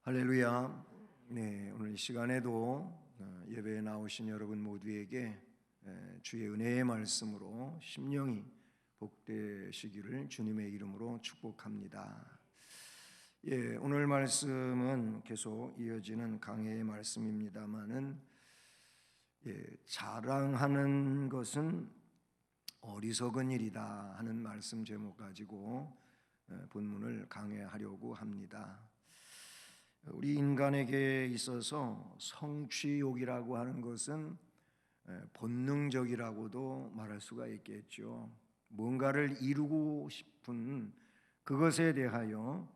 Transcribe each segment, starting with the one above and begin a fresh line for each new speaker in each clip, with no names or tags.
할렐루야. 네, 오늘 이 시간에도 예배에 나오신 여러분 모두에게 주의 은혜의 말씀으로 심령이 복되시기를 주님의 이름으로 축복합니다. 예, 오늘 말씀은 계속 이어지는 강해의 말씀입니다만은 자랑하는 것은 어리석은 일이다 하는 말씀 제목 가지고 본문을 강해하려고 합니다. 우리 인간에게 있어서 성취욕이라고 하는 것은 본능적이라고도 말할 수가 있겠죠. 뭔가를 이루고 싶은 그것에 대하여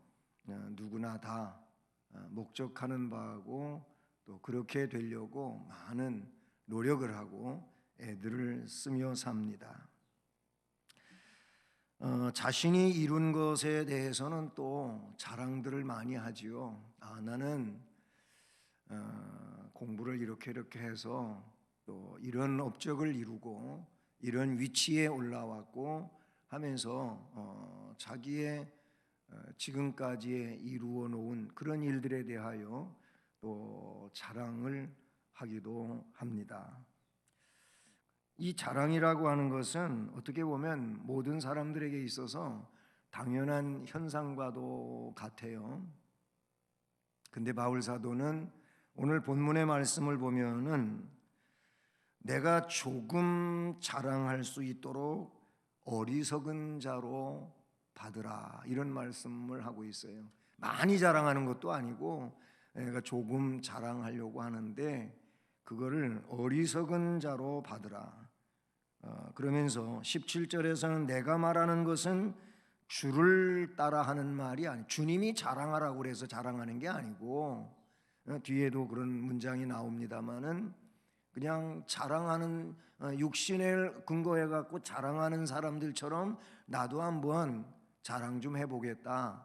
누구나 다 목적하는 바하고 또 그렇게 되려고 많은 노력을 하고 애들을 쓰며 삽니다. 자신이 이룬 것에 대해서는 또 자랑들을 많이 하지요. 나는 공부를 이렇게 해서 또 이런 업적을 이루고 이런 위치에 올라왔고 하면서 자기의 지금까지 이루어 놓은 그런 일들에 대하여 또 자랑을 하기도 합니다. 이 자랑이라고 하는 것은 어떻게 보면 모든 사람들에게 있어서 당연한 현상과도 같아요. 근데 바울 사도는 오늘 본문의 말씀을 보면은 내가 조금 자랑할 수 있도록 어리석은 자로 받으라 이런 말씀을 하고 있어요. 많이 자랑하는 것도 아니고 내가 조금 자랑하려고 하는데 그거를 어리석은 자로 받으라. 그러면서 17절에서는 내가 말하는 것은 주를 따라하는 말이 아니, 주님이 자랑하라고 그래서 자랑하는 게 아니고 뒤에도 그런 문장이 나옵니다만은 그냥 자랑하는 육신을 근거해 갖고 자랑하는 사람들처럼 나도 한번 자랑 좀 해보겠다라고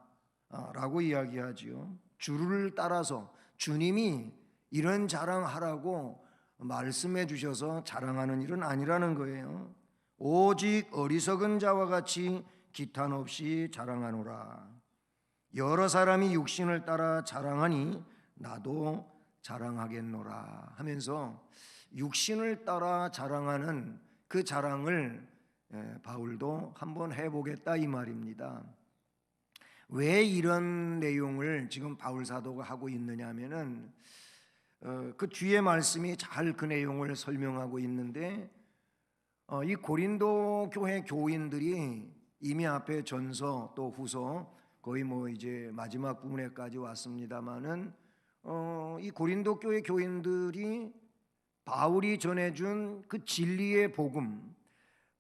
이야기하지요. 주를 따라서 주님이 이런 자랑하라고 말씀해 주셔서 자랑하는 일은 아니라는 거예요. 오직 어리석은 자와 같이 기탄 없이 자랑하노라. 여러 사람이 육신을 따라 자랑하니 나도 자랑하겠노라 하면서 육신을 따라 자랑하는 그 자랑을 바울도 한번 해보겠다 이 말입니다. 왜 이런 내용을 지금 바울 사도가 하고 있느냐 하면은 그 뒤에 말씀이 잘 그 내용을 설명하고 있는데 이 고린도 교회 교인들이 이미 앞에 전서 또 후서 거의 뭐 이제 마지막 부분에까지 왔습니다마는 이 고린도 교회 교인들이 바울이 전해준 그 진리의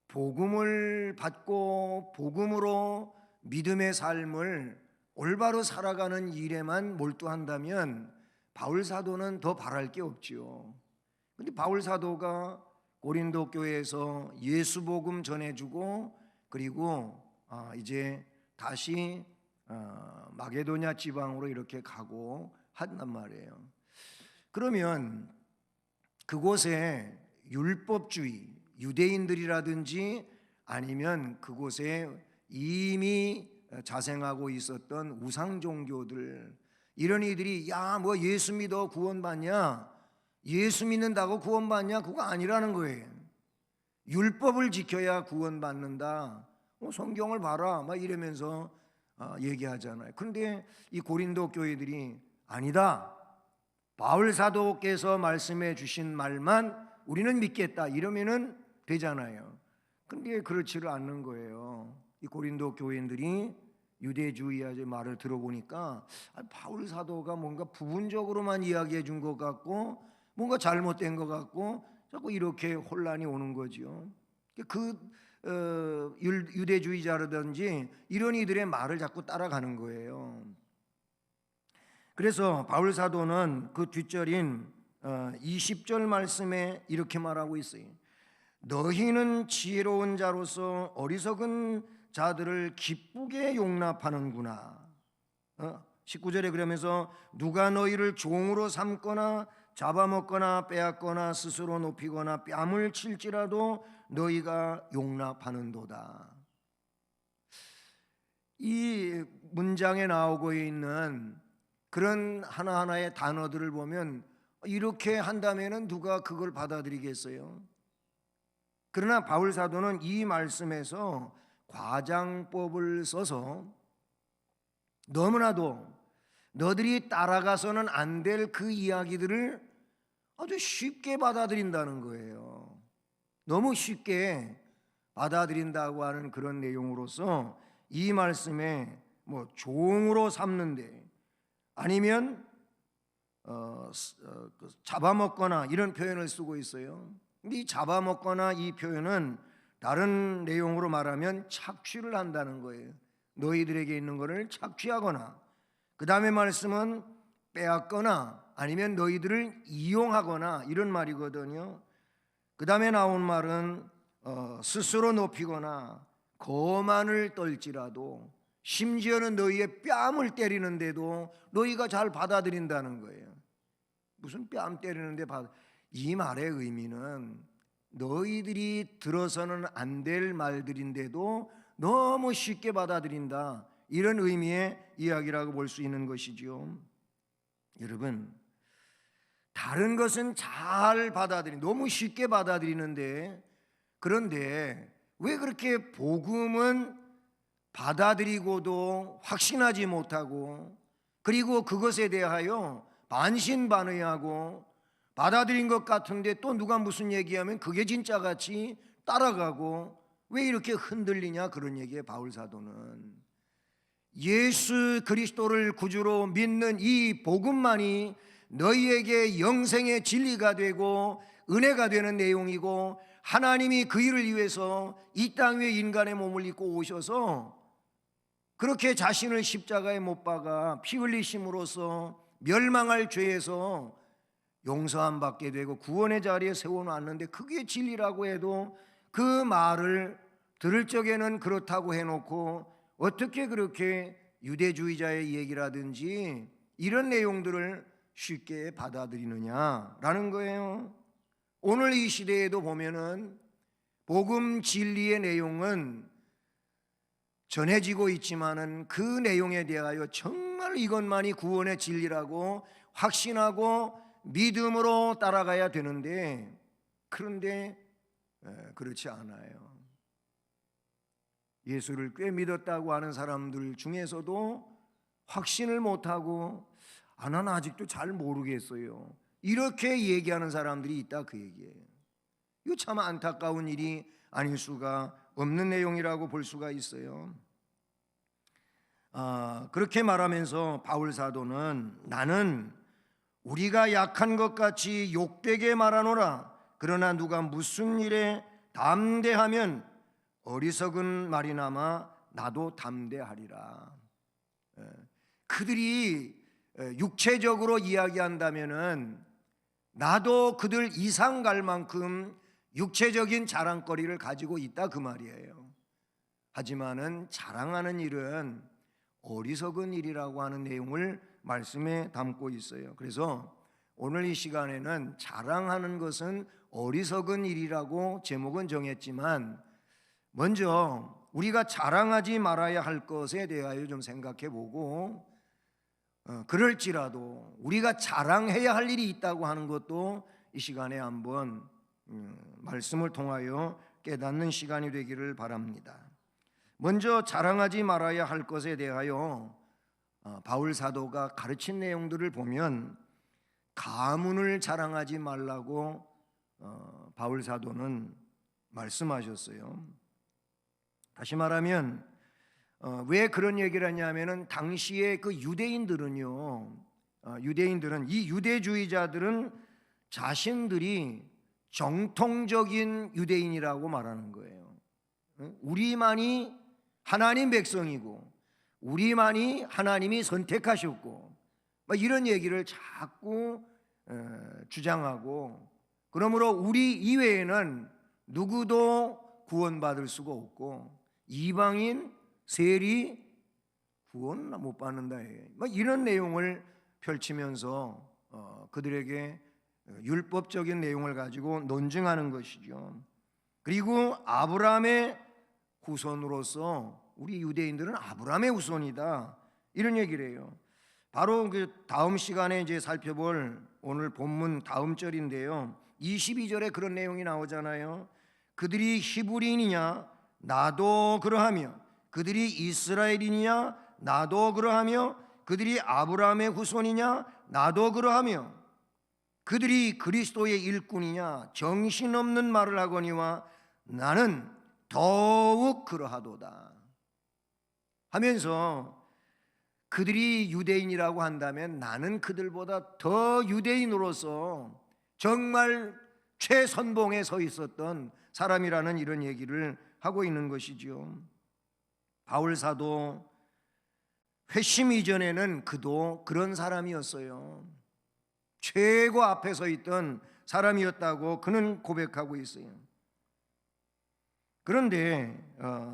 복음을 받고 복음으로 믿음의 삶을 올바로 살아가는 일에만 몰두한다면 바울 사도는 더 바랄 게 없지요. 근데 바울 사도가 고린도 교회에서 예수 복음 전해주고 그리고 이제 다시 마게도냐 지방으로 이렇게 가고 한단 말이에요. 그러면 그곳에 율법주의 유대인들이라든지 아니면 그곳에 이미 자생하고 있었던 우상 종교들 이런 이들이 뭐 예수 믿어 구원받냐, 예수 믿는다고 구원받냐, 그거 아니라는 거예요. 율법을 지켜야 구원받는다. 성경을 봐라 막 이러면서 얘기하잖아요. 그런데 이 고린도 교회들이 아니다, 바울 사도께서 말씀해 주신 말만 우리는 믿겠다 이러면은 되잖아요. 근데 그렇지를 않는 거예요. 이 고린도 교인들이 유대주의의 말을 들어보니까 바울 사도가 뭔가 부분적으로만 이야기해 준 것 같고 뭔가 잘못된 것 같고 자꾸 이렇게 혼란이 오는 거죠. 그 유대주의자라든지 이런 이들의 말을 자꾸 따라가는 거예요. 그래서 바울 사도는 그 뒷절인 20절 말씀에 이렇게 말하고 있어요. 너희는 지혜로운 자로서 어리석은 자들을 기쁘게 용납하는구나. 19절에 그러면서 누가 너희를 종으로 삼거나 잡아먹거나 빼앗거나 스스로 높이거나 뺨을 칠지라도 너희가 용납하는도다. 이 문장에 나오고 있는 그런 하나하나의 단어들을 보면 이렇게 한다면은 누가 그걸 받아들이겠어요? 그러나 바울 사도는 이 말씀에서 과장법을 써서 너무나도 너들이 따라가서는 안 될 그 이야기들을 아주 쉽게 받아들인다는 거예요. 너무 쉽게 받아들인다고 하는 그런 내용으로서 이 말씀에 뭐 종으로 삼는데 아니면 잡아먹거나 이런 표현을 쓰고 있어요. 근데 이 잡아먹거나 이 표현은 다른 내용으로 말하면 착취를 한다는 거예요. 너희들에게 있는 것을 착취하거나, 그 다음에 말씀은 빼앗거나 아니면 너희들을 이용하거나 이런 말이거든요. 그 다음에 나온 말은 스스로 높이거나 거만을 떨지라도, 심지어는 너희의 뺨을 때리는데도 너희가 잘 받아들인다는 거예요. 무슨 뺨 때리는데 이 말의 의미는 너희들이 들어서는 안 될 말들인데도 너무 쉽게 받아들인다, 이런 의미의 이야기라고 볼 수 있는 것이죠. 여러분, 다른 것은 잘 너무 쉽게 받아들이는데, 그런데 왜 그렇게 복음은 받아들이고도 확신하지 못하고, 그리고 그것에 대하여 반신반의하고 받아들인 것 같은데 또 누가 무슨 얘기하면 그게 진짜 같이 따라가고, 왜 이렇게 흔들리냐, 그런 얘기에 바울 사도는 예수 그리스도를 구주로 믿는 이 복음만이 너희에게 영생의 진리가 되고 은혜가 되는 내용이고, 하나님이 그 일을 위해서 이 땅 위에 인간의 몸을 입고 오셔서 그렇게 자신을 십자가에 못 박아 피 흘리심으로써 멸망할 죄에서 용서함 받게 되고 구원의 자리에 세워놨는데, 그게 진리라고 해도 그 말을 들을 적에는 그렇다고 해놓고 어떻게 그렇게 유대주의자의 얘기라든지 이런 내용들을 쉽게 받아들이느냐라는 거예요. 오늘 이 시대에도 보면은 복음 진리의 내용은 전해지고 있지만은 그 내용에 대하여 정말 이것만이 구원의 진리라고 확신하고 믿음으로 따라가야 되는데, 그런데 그렇지 않아요. 예수를 꽤 믿었다고 하는 사람들 중에서도 확신을 못하고 나는 아직도 잘 모르겠어요, 이렇게 얘기하는 사람들이 있다, 그 얘기예요. 이거 참 안타까운 일이 아닐 수가 없는 내용이라고 볼 수가 있어요. 그렇게 말하면서 바울 사도는 나는 우리가 약한 것 같이 욕되게 말하노라. 그러나 누가 무슨 일에 담대하면 어리석은 말이나마 나도 담대하리라. 그들이 육체적으로 이야기한다면은 나도 그들 이상 갈 만큼 육체적인 자랑거리를 가지고 있다, 그 말이에요. 하지만은 자랑하는 일은 어리석은 일이라고 하는 내용을 말씀에 담고 있어요. 그래서 오늘 이 시간에는 자랑하는 것은 어리석은 일이라고 제목은 정했지만, 먼저 우리가 자랑하지 말아야 할 것에 대하여 좀 생각해 보고, 그럴지라도 우리가 자랑해야 할 일이 있다고 하는 것도 이 시간에 한번 말씀을 통하여 깨닫는 시간이 되기를 바랍니다. 먼저 자랑하지 말아야 할 것에 대하여 바울 사도가 가르친 내용들을 보면 가문을 자랑하지 말라고 바울 사도는 말씀하셨어요. 다시 말하면 왜 그런 얘기를 하냐면은 당시에 그 유대인들은 이 유대주의자들은 자신들이 정통적인 유대인이라고 말하는 거예요. 우리만이 하나님 백성이고 우리만이 하나님이 선택하셨고 이런 얘기를 자꾸 주장하고, 그러므로 우리 이외에는 누구도 구원받을 수가 없고 이방인 세리 구원 못 받는다, 이런 내용을 펼치면서 그들에게 율법적인 내용을 가지고 논증하는 것이죠. 그리고 아브라함의 후손으로서 우리 유대인들은 아브라함의 후손이다, 이런 얘기를 해요. 바로 그 다음 시간에 이제 살펴볼 오늘 본문 다음 절인데요. 22절에 그런 내용이 나오잖아요. 그들이 히브리인이냐 나도 그러하며 그들이 이스라엘이냐 나도 그러하며 그들이 아브라함의 후손이냐 나도 그러하며 그들이 그리스도의 일꾼이냐 정신없는 말을 하거니와 나는 더욱 그러하도다 하면서 그들이 유대인이라고 한다면 나는 그들보다 더 유대인으로서 정말 최선봉에 서 있었던 사람이라는 이런 얘기를 하고 있는 것이지요. 바울 사도 회심 이전에는 그도 그런 사람이었어요. 최고 앞에 서 있던 사람이었다고 그는 고백하고 있어요. 그런데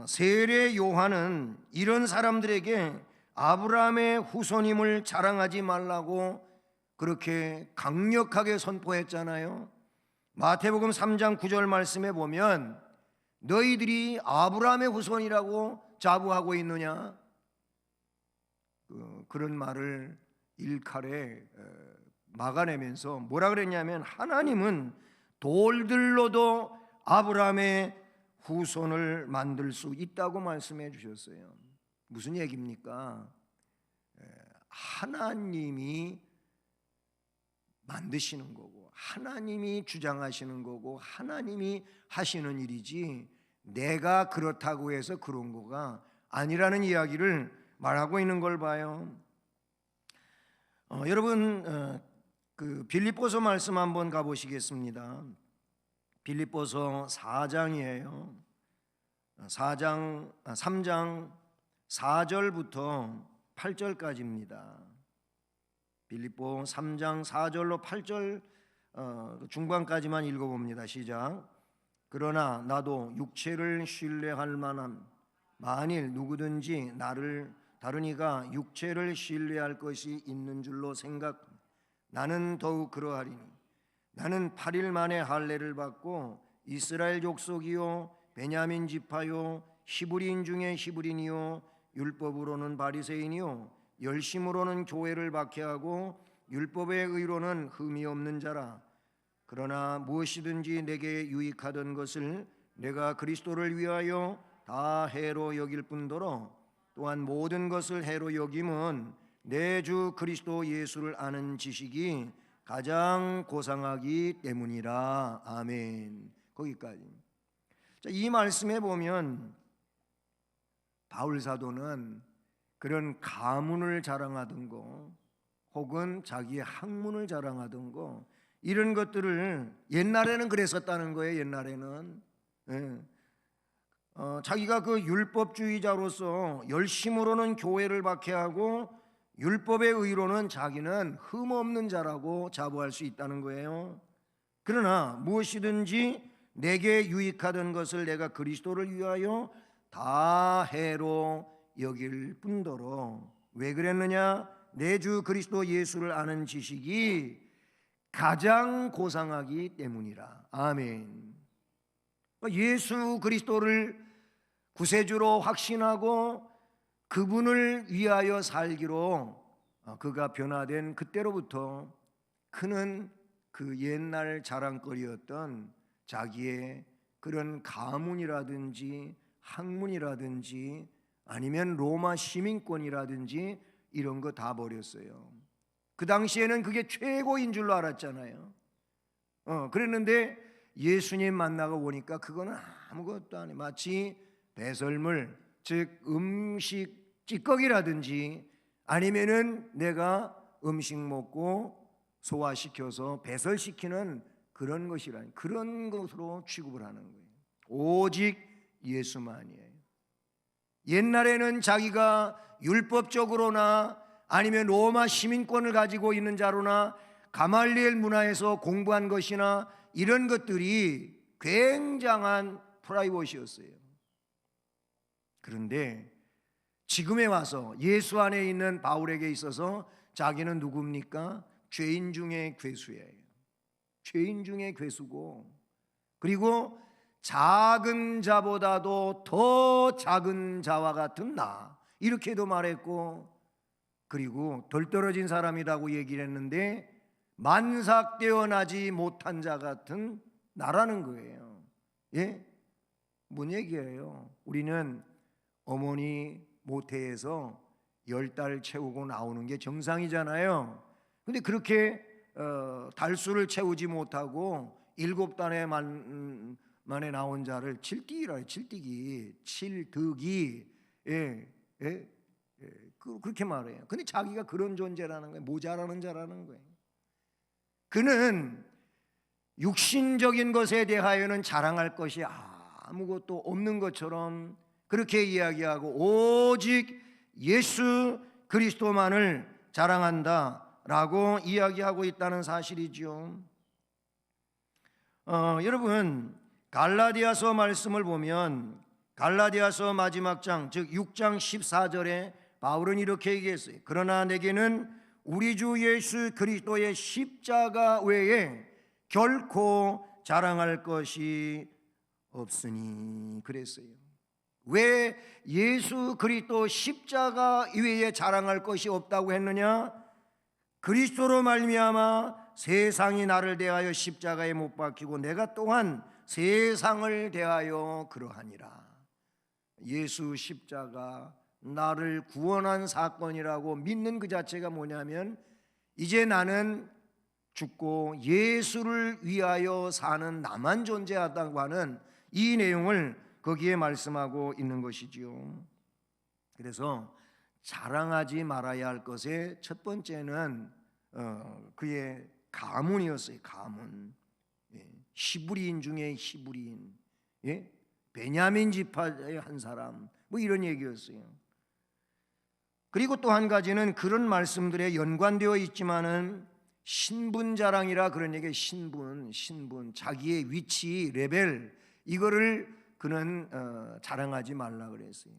세례 요한은 이런 사람들에게 아브라함의 후손임을 자랑하지 말라고 그렇게 강력하게 선포했잖아요. 마태복음 3장 9절 말씀에 보면 너희들이 아브라함의 후손이라고 자부하고 있느냐? 그런 말을 일칼에 막아내면서 뭐라 그랬냐면 하나님은 돌들로도 아브라함의 후손을 만들 수 있다고 말씀해 주셨어요. 무슨 얘기입니까? 하나님이 만드시는 거고 하나님이 주장하시는 거고 하나님이 하시는 일이지 내가 그렇다고 해서 그런 거가 아니라는 이야기를 말하고 있는 걸 봐요. 여러분 그 빌립보서 말씀 한번 가보시겠습니다. 빌립보서 4장이에요. 3장 4절부터 8절까지입니다. 빌립보 3장 4절로 8절 중반까지만 읽어봅니다. 시작. 그러나 나도 육체를 신뢰할 만한 만일 누구든지 나를 다른 이가 육체를 신뢰할 것이 있는 줄로 생각 나는 더욱 그러하리니 나는 8일 만에 할례를 받고 이스라엘 족속이요 베냐민 지파요 히브리인 중에 히브리인이요 율법으로는 바리새인이요 열심으로는 교회를 박해하고 율법의 의로는 흠이 없는 자라. 그러나 무엇이든지 내게 유익하던 것을 내가 그리스도를 위하여 다 해로 여길 뿐더러 또한 모든 것을 해로 여김은 내 주 그리스도 예수를 아는 지식이 가장 고상하기 때문이라. 아멘. 거기까지. 자, 이 말씀에 보면 바울 사도는 그런 가문을 자랑하던 거 혹은 자기의 학문을 자랑하던 거 이런 것들을 옛날에는 그랬었다는 거예요. 옛날에는 자기가 그 율법주의자로서 열심으로는 교회를 박해하고 율법의 의로는 자기는 흠없는 자라고 자부할 수 있다는 거예요. 그러나 무엇이든지 내게 유익하던 것을 내가 그리스도를 위하여 다 해로 여길 뿐더러 왜 그랬느냐? 내 주 그리스도 예수를 아는 지식이 가장 고상하기 때문이라. 아멘. 예수 그리스도를 구세주로 확신하고 그분을 위하여 살기로 그가 변화된 그때로부터 그는 그 옛날 자랑거리였던 자기의 그런 가문이라든지 학문이라든지 아니면 로마 시민권이라든지 이런 거 다 버렸어요. 그 당시에는 그게 최고인 줄로 알았잖아요. 그랬는데 예수님 만나고 보니까 그거는 아무것도 아니에요. 마치 배설물, 즉 음식 찌꺼기라든지 아니면은 내가 음식 먹고 소화시켜서 배설시키는 그런 것이라니 그런 것으로 취급을 하는 거예요. 오직 예수만이에요. 옛날에는 자기가 율법적으로나 아니면 로마 시민권을 가지고 있는 자로나 가말리엘 문화에서 공부한 것이나 이런 것들이 굉장한 프라이빗이었어요. 그런데 지금에 와서 예수 안에 있는 바울에게 있어서 자기는 누굽니까? 죄인 중에 괴수예요. 죄인 중에 괴수고 그리고 작은 자보다도 더 작은 자와 같은 나 이렇게도 말했고 그리고 덜 떨어진 사람이라고 얘기를 했는데 만삭되어나지 못한 자 같은 나라는 거예요. 예? 뭔 얘기예요? 우리는 어머니 모태에서 10달 채우고 나오는 게 정상이잖아요. 근데 그렇게 달수를 채우지 못하고 7달에 만에 나온 자를 칠띠기라, 칠득이. 그렇게 말해요. 근데 자기가 그런 존재라는 거예요. 모자라는 자라는 거예요. 그는 육신적인 것에 대하여는 자랑할 것이 아무것도 없는 것처럼 그렇게 이야기하고 오직 예수 그리스도만을 자랑한다라고 이야기하고 있다는 사실이죠. 여러분, 갈라디아서 말씀을 보면 갈라디아서 마지막 장, 즉 6장 14절에 바울은 이렇게 얘기했어요. 그러나 내게는 우리 주 예수 그리스도의 십자가 외에 결코 자랑할 것이 없으니 그랬어요. 왜 예수 그리스도 십자가 외에 자랑할 것이 없다고 했느냐? 그리스도로 말미암아 세상이 나를 대하여 십자가에 못 박히고 내가 또한 세상을 대하여 그러하니라. 예수 십자가 나를 구원한 사건이라고 믿는 그 자체가 뭐냐면 이제 나는 죽고 예수를 위하여 사는 나만 존재하다고 하는 이 내용을 거기에 말씀하고 있는 것이지요. 그래서 자랑하지 말아야 할 것의 첫 번째는 그의 가문이었어요. 가문. 히브리인 중에 히브리인, 베냐민 지파의 한 사람, 뭐 이런 얘기였어요. 그리고 또 한 가지는 그런 말씀들에 연관되어 있지만은 신분 자랑이라 그런 얘기예요. 신분, 자기의 위치, 레벨, 이거를 그는 자랑하지 말라 그랬어요.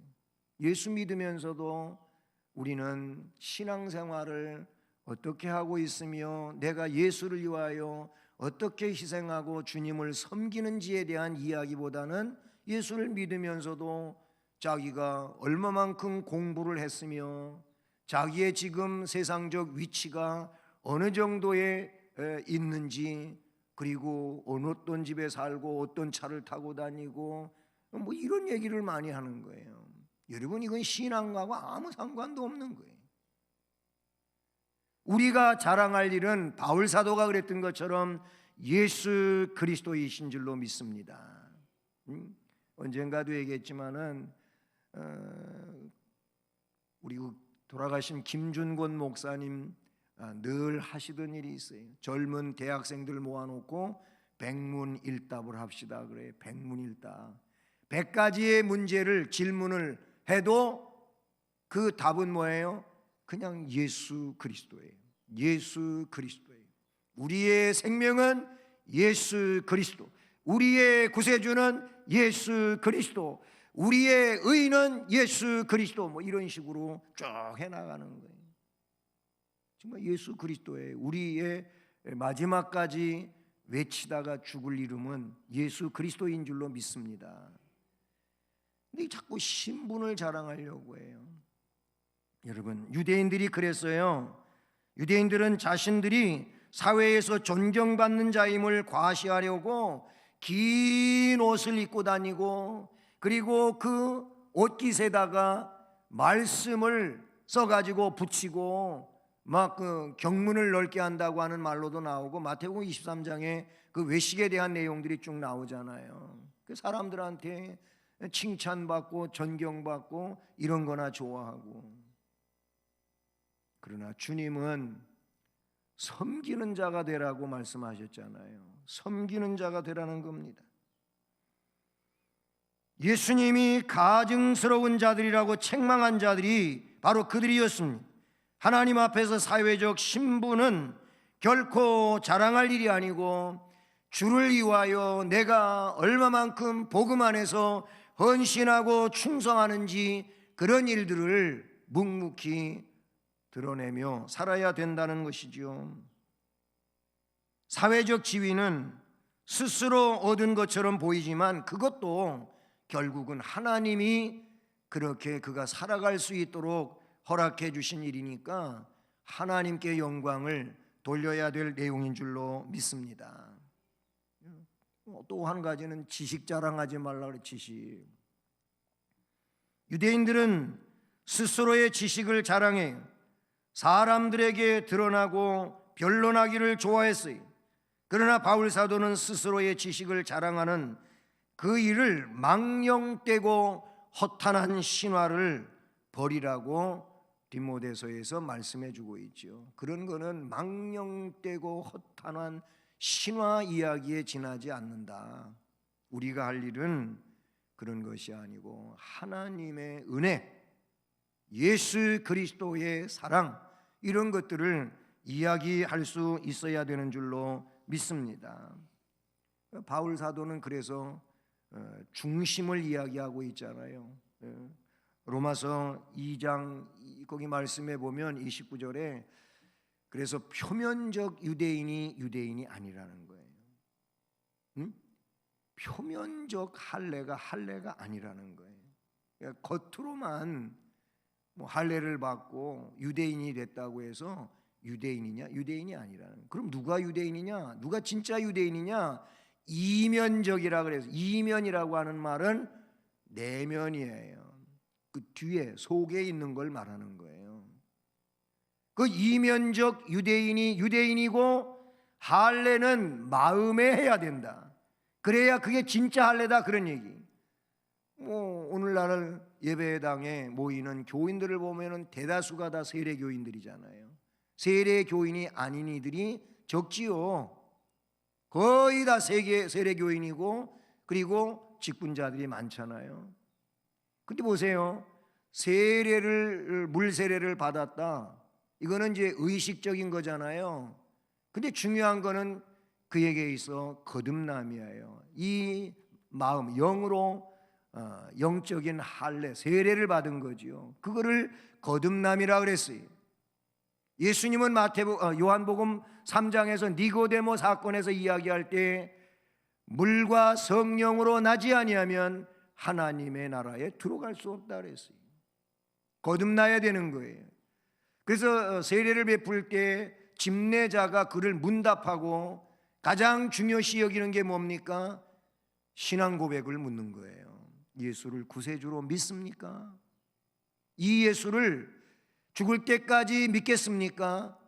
예수 믿으면서도 우리는 신앙생활을 어떻게 하고 있으며 내가 예수를 위하여 어떻게 희생하고 주님을 섬기는지에 대한 이야기보다는 예수를 믿으면서도 자기가 얼마만큼 공부를 했으며 자기의 지금 세상적 위치가 어느 정도에 있는지, 그리고 어떤 집에 살고 어떤 차를 타고 다니고 뭐 이런 얘기를 많이 하는 거예요. 여러분, 이건 신앙과는 아무 상관도 없는 거예요. 우리가 자랑할 일은 바울 사도가 그랬던 것처럼 예수 그리스도이신 줄로 믿습니다. 언젠가도 얘기했지만은 우리 돌아가신 김준권 목사님 늘 하시던 일이 있어요. 젊은 대학생들 모아놓고 백문일답을 합시다 그래요. 백문일답. 100가지의 문제를 질문을 해도 그 답은 뭐예요? 그냥 예수 그리스도예요. 예수 그리스도예요. 우리의 생명은 예수 그리스도, 우리의 구세주는 예수 그리스도, 우리의 의는 예수 그리스도, 뭐 이런 식으로 쭉 해나가는 거예요. 정말 예수 그리스도의 우리의 마지막까지 외치다가 죽을 이름은 예수 그리스도인 줄로 믿습니다. 근데 자꾸 신분을 자랑하려고 해요. 여러분, 유대인들이 그랬어요. 유대인들은 자신들이 사회에서 존경받는 자임을 과시하려고 긴 옷을 입고 다니고, 그리고 그 옷깃에다가 말씀을 써가지고 붙이고 막 그 경문을 넓게 한다고 하는 말로도 나오고, 마태복음 23장에 그 외식에 대한 내용들이 쭉 나오잖아요. 그 사람들한테 칭찬받고 존경받고 이런 거나 좋아하고. 그러나 주님은 섬기는 자가 되라고 말씀하셨잖아요. 섬기는 자가 되라는 겁니다. 예수님이 가증스러운 자들이라고 책망한 자들이 바로 그들이었습니다. 하나님 앞에서 사회적 신분은 결코 자랑할 일이 아니고 주를 위하여 내가 얼마만큼 복음 안에서 헌신하고 충성하는지 그런 일들을 묵묵히 드러내며 살아야 된다는 것이지요. 사회적 지위는 스스로 얻은 것처럼 보이지만 그것도 결국은 하나님이 그렇게 그가 살아갈 수 있도록 허락해 주신 일이니까 하나님께 영광을 돌려야 될 내용인 줄로 믿습니다. 또 한 가지는 지식 자랑하지 말라 그래. 지식. 유대인들은 스스로의 지식을 자랑해 사람들에게 드러나고 변론하기를 좋아했어요. 그러나 바울 사도는 스스로의 지식을 자랑하는 그 일을 망령되고 허탄한 신화를 버리라고 디모데서에서 말씀해 주고 있죠. 그런 거는 망령되고 허탄한 신화 이야기에 지나지 않는다. 우리가 할 일은 그런 것이 아니고 하나님의 은혜, 예수 그리스도의 사랑, 이런 것들을 이야기할 수 있어야 되는 줄로 믿습니다. 바울 사도는 그래서 중심을 이야기하고 있잖아요. 로마서 2장 거기 말씀해 보면 29절에 그래서 표면적 유대인이 유대인이 아니라는 거예요. 응? 표면적 할례가 할례가 아니라는 거예요. 그러니까 겉으로만 뭐 할례를 받고 유대인이 됐다고 해서 유대인이냐? 유대인이 아니라는 거예요. 그럼 누가 유대인이냐? 누가 진짜 유대인이냐? 이면적이라 그래서, 이면이라고 하는 말은 내면이에요. 그 뒤에 속에 있는 걸 말하는 거예요. 그 이면적 유대인이 유대인이고 할례는 마음에 해야 된다. 그래야 그게 진짜 할례다, 그런 얘기. 뭐 오늘날 예배당에 모이는 교인들을 보면은 대다수가 다 세례 교인들이잖아요. 세례 교인이 아닌 이들이 적지요. 거의 다 세례 교인이고 그리고 직분자들이 많잖아요. 근데 보세요. 물 세례를 받았다. 이거는 이제 의식적인 거잖아요. 근데 중요한 거는 그에게 있어 거듭남이에요. 이 마음, 영으로 영적인 할례, 세례를 받은 거지요. 그거를 거듭남이라 그랬어요. 예수님은 요한복음 3장에서 니고데모 사건에서 이야기할 때 물과 성령으로 나지 아니하면 하나님의 나라에 들어갈 수 없다 그랬어요. 거듭나야 되는 거예요. 그래서 세례를 베풀 때 집례자가 그를 문답하고 가장 중요시 여기는 게 뭡니까? 신앙 고백을 묻는 거예요. 예수를 구세주로 믿습니까? 이 예수를 죽을 때까지 믿겠습니까?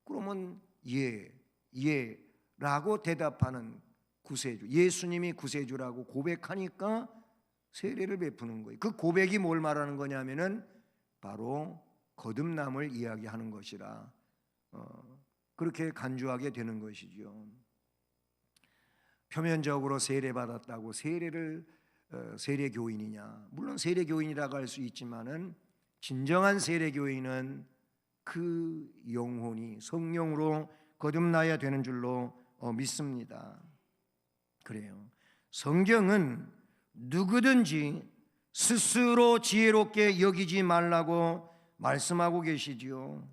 그러면 예 라고 대답하는 구세주, 예수님이 구세주라고 고백하니까 세례를 베푸는 거예요. 그 고백이 뭘 말하는 거냐면은 바로 거듭남을 이야기하는 것이라 그렇게 간주하게 되는 것이죠. 표면적으로 세례받았다고 세례교인이냐? 물론 세례교인이라고 할 수 있지만은 진정한 세례교인은 그 영혼이 성령으로 거듭나야 되는 줄로 믿습니다. 그래요. 성경은 누구든지 스스로 지혜롭게 여기지 말라고 말씀하고 계시지요.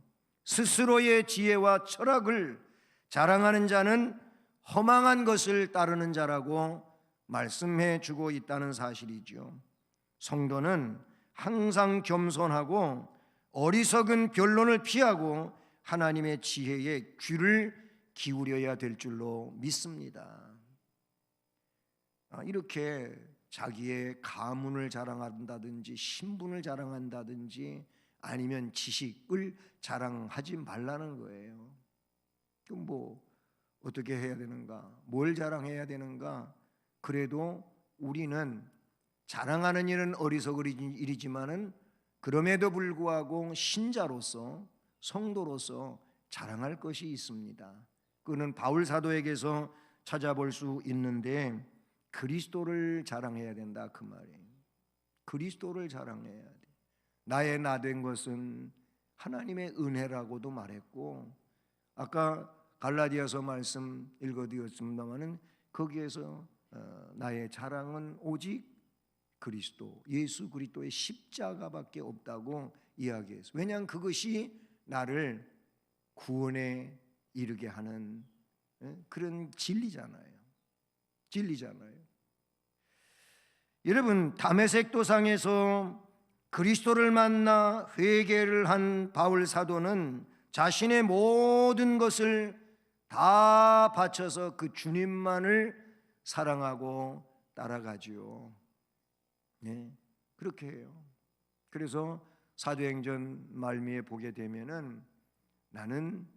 스스로의 지혜와 철학을 자랑하는 자는 허망한 것을 따르는 자라고 말씀해 주고 있다는 사실이죠. 성도는 항상 겸손하고 어리석은 변론을 피하고 하나님의 지혜에 귀를 기울여야 될 줄로 믿습니다. 이렇게 자기의 가문을 자랑한다든지 신분을 자랑한다든지 아니면 지식을 자랑하지 말라는 거예요. 그럼 뭐 어떻게 해야 되는가? 뭘 자랑해야 되는가? 그래도 우리는 자랑하는 일은 어리석은 일이지만은 그럼에도 불구하고 신자로서 성도로서 자랑할 것이 있습니다. 그는 바울 사도에게서 찾아볼 수 있는데 그리스도를 자랑해야 된다 그 말이에요. 그리스도를 자랑해야 돼. 나의 나된 것은 하나님의 은혜라고도 말했고 아까 갈라디아서 말씀 읽어드렸습니다마는 거기에서 나의 자랑은 오직 그리스도, 예수 그리스도의 십자가밖에 없다고 이야기했어요. 왜냐하면 그것이 나를 구원에 이르게 하는 그런 진리잖아요. 여러분 다메섹 도상에서 그리스도를 만나 회개를 한 바울 사도는 자신의 모든 것을 다 바쳐서 그 주님만을 사랑하고 따라가지요. 네, 그렇게 해요. 그래서 사도행전 말미에 보게 되면은 나는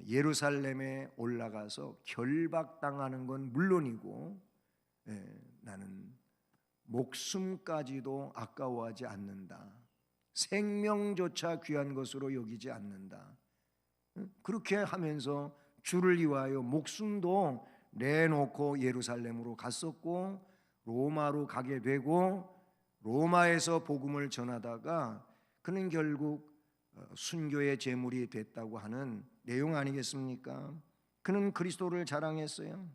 예루살렘에 올라가서 결박당하는 건 물론이고, 나는 목숨까지도 아까워하지 않는다. 생명조차 귀한 것으로 여기지 않는다. 그렇게 하면서 주를 위하여 목숨도 내놓고 예루살렘으로 갔었고, 로마로 가게 되고, 로마에서 복음을 전하다가 그는 결국 순교의 제물이 됐다고 하는 내용 아니겠습니까? 그는 그리스도를 자랑했어요.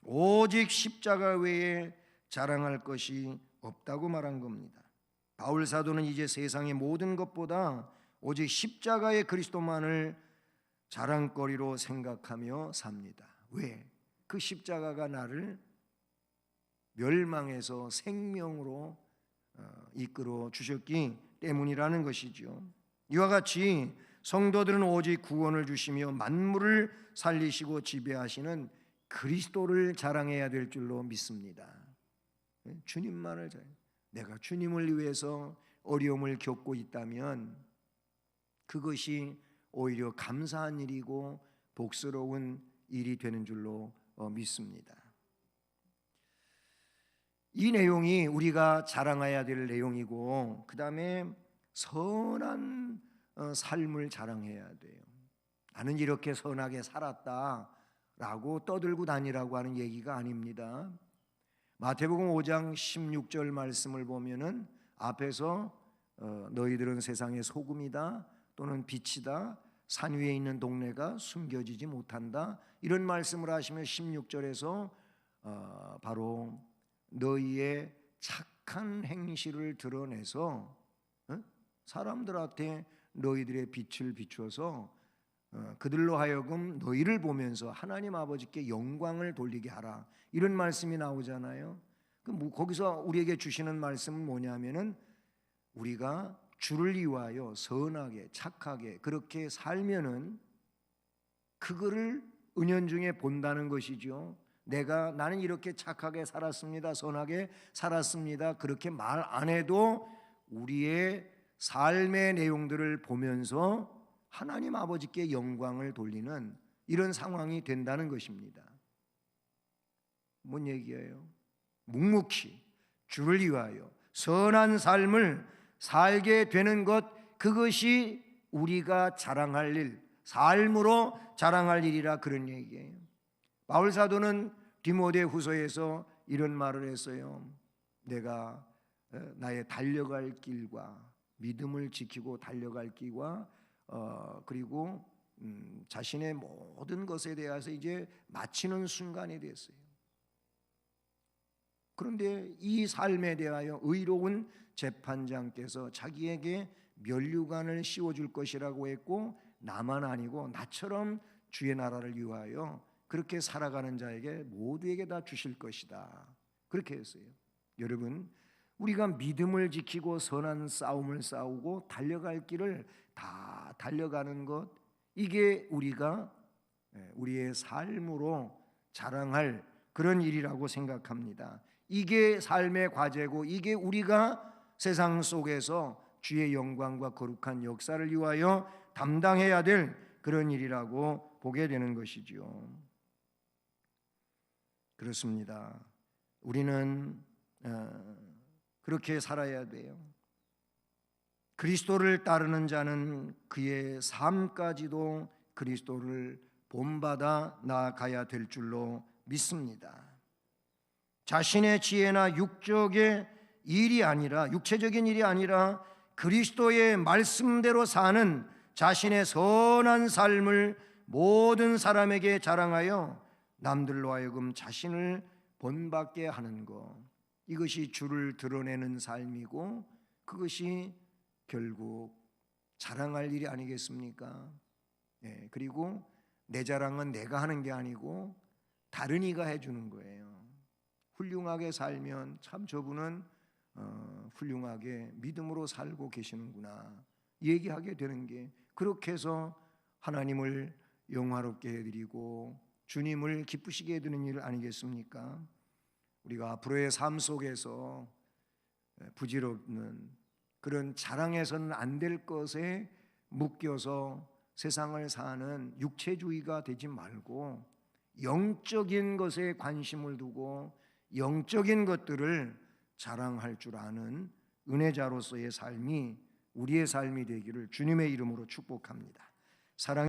오직 십자가 외에 자랑할 것이 없다고 말한 겁니다. 바울 사도는 이제 세상의 모든 것보다 오직 십자가의 그리스도만을 자랑거리로 생각하며 삽니다. 왜? 그 십자가가 나를 멸망에서 생명으로 이끌어 주셨기 때문이라는 것이죠. 이와 같이 성도들은 오직 구원을 주시며 만물을 살리시고 지배하시는 그리스도를 자랑해야 될 줄로 믿습니다. 주님만을 내가 주님을 위해서 어려움을 겪고 있다면 그것이 오히려 감사한 일이고 복스러운 일이 되는 줄로 믿습니다. 이 내용이 우리가 자랑해야 될 내용이고, 그 다음에 선한 삶을 자랑해야 돼요. 나는 이렇게 선하게 살았다라고 떠들고 다니라고 하는 얘기가 아닙니다. 마태복음 5장 16절 말씀을 보면은 앞에서 너희들은 세상의 소금이다, 또는 빛이다, 산 위에 있는 동네가 숨겨지지 못한다, 이런 말씀을 하시며 16절에서 바로 너희의 착한 행실을 드러내서 사람들한테 너희들의 빛을 비추어서 그들로 하여금 너희를 보면서 하나님 아버지께 영광을 돌리게 하라, 이런 말씀이 나오잖아요. 거기서 우리에게 주시는 말씀은 뭐냐면은 우리가 주를 위하여 선하게 착하게 그렇게 살면은 그거를 은연중에 본다는 것이죠. 나는 이렇게 착하게 살았습니다, 선하게 살았습니다, 그렇게 말 안 해도 우리의 삶의 내용들을 보면서 하나님 아버지께 영광을 돌리는 이런 상황이 된다는 것입니다. 뭔 얘기예요? 묵묵히 주를 위하여 선한 삶을 살게 되는 것, 그것이 우리가 자랑할 일, 삶으로 자랑할 일이라, 그런 얘기예요. 바울 사도는 디모데후서에서 이런 말을 했어요. 내가 나의 달려갈 길과 믿음을 지키고 달려갈 길과 그리고 자신의 모든 것에 대해서 이제 마치는 순간이 됐어요. 그런데 이 삶에 대하여 의로운 재판장께서 자기에게 면류관을 씌워줄 것이라고 했고, 나만 아니고 나처럼 주의 나라를 위하여 그렇게 살아가는 자에게 모두에게 다 주실 것이다, 그렇게 했어요. 여러분, 우리가 믿음을 지키고 선한 싸움을 싸우고 달려갈 길을 다 달려가는 것, 이게 우리가 우리의 삶으로 자랑할 그런 일이라고 생각합니다. 이게 삶의 과제고, 이게 우리가 세상 속에서 주의 영광과 거룩한 역사를 위하여 담당해야 될 그런 일이라고 보게 되는 것이죠. 그렇습니다. 우리는 그렇게 살아야 돼요. 그리스도를 따르는 자는 그의 삶까지도 그리스도를 본받아 나아가야 될 줄로 믿습니다. 자신의 지혜나 육적인 일이 아니라, 육체적인 일이 아니라 그리스도의 말씀대로 사는 자신의 선한 삶을 모든 사람에게 자랑하여 남들로 하여금 자신을 본받게 하는 것, 이것이 주를 드러내는 삶이고, 그것이 결국 자랑할 일이 아니겠습니까? 그리고 내 자랑은 내가 하는 게 아니고 다른 이가 해주는 거예요. 훌륭하게 살면 참 저분은 훌륭하게 믿음으로 살고 계시는구나 얘기하게 되는 게, 그렇게 해서 하나님을 영화롭게 해드리고 주님을 기쁘시게 해드리는 일 아니겠습니까? 우리가 앞으로의 삶 속에서 부질없는 그런 자랑해서는 안 될 것에 묶여서 세상을 사는 육체주의가 되지 말고 영적인 것에 관심을 두고 영적인 것들을 자랑할 줄 아는 은혜자로서의 삶이 우리의 삶이 되기를 주님의 이름으로 축복합니다. 사랑